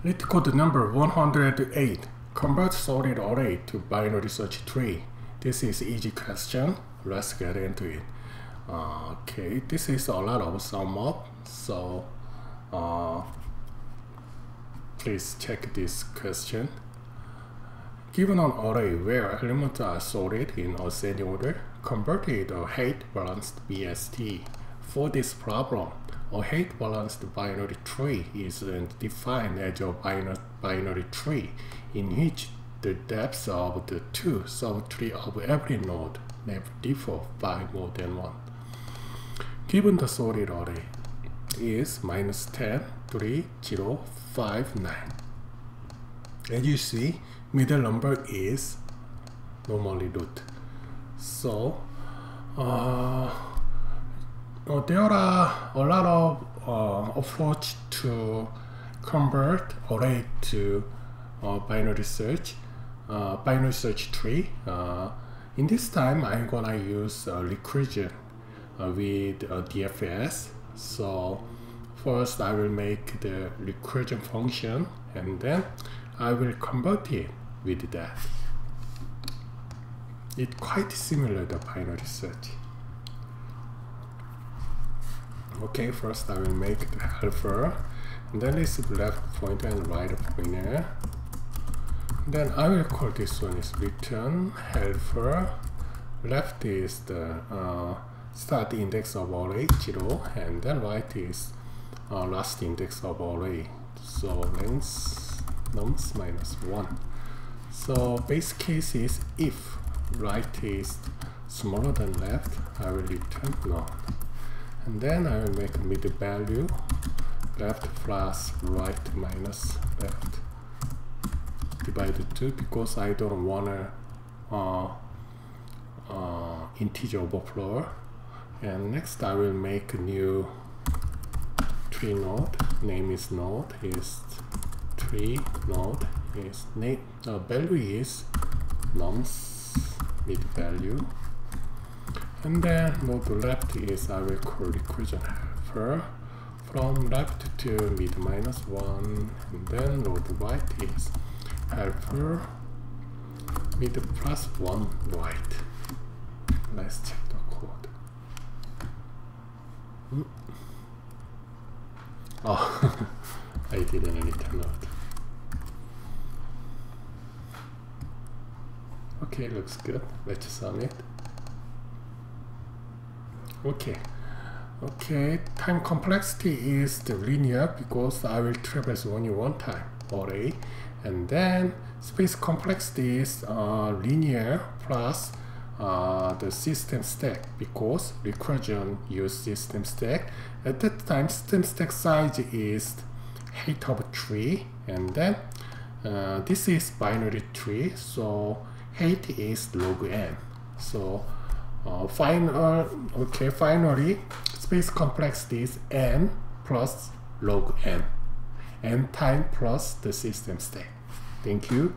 Let code number 108. Convert sorted array to binary search tree. This is easy question. Let's get into it. Okay, this is a lot of sum up. So please check this question. Given an array where elements are sorted in ascending order, convert it a height-balanced BST. For this problem, a height-balanced binary tree is defined as a binary tree in which the depths of the two subtree of every node never differ by more than one. Given the sorted array is -10, 3, 0, 5, 9. As you see, middle number is normally root. So there are a lot of approach to convert array to binary search tree. In this time, I'm gonna use recursion with DFS. So first, I will make the recursion function, and then I will convert it with that. It's quite similar to binary search. Okay, first I will make the helper, and then this is left pointer and right pointer. Then I will call this one is return helper. Left is the start index of array 0, and then right is last index of array. So length nums -1. So base case is if right is smaller than left, I will return none. And then I will make mid value left plus right minus left divided 2, because I don't want integer overflow. And next I will make a new tree node. Name is node is tree node is name value is nums mid value. And then node left is I will call recursion helper from left to mid -1, and then node right is helper mid +1 right. Let's check the code. Oh, I didn't return out. Okay, looks good. Let's submit. Okay, time complexity is the linear because I will traverse only one time array, and then space complexity is linear plus the system stack, because recursion use system stack. At that time, system stack size is height of tree, and then this is binary tree, so height is log n. So finally, space complexity is n plus log n time plus the system stack. Thank you.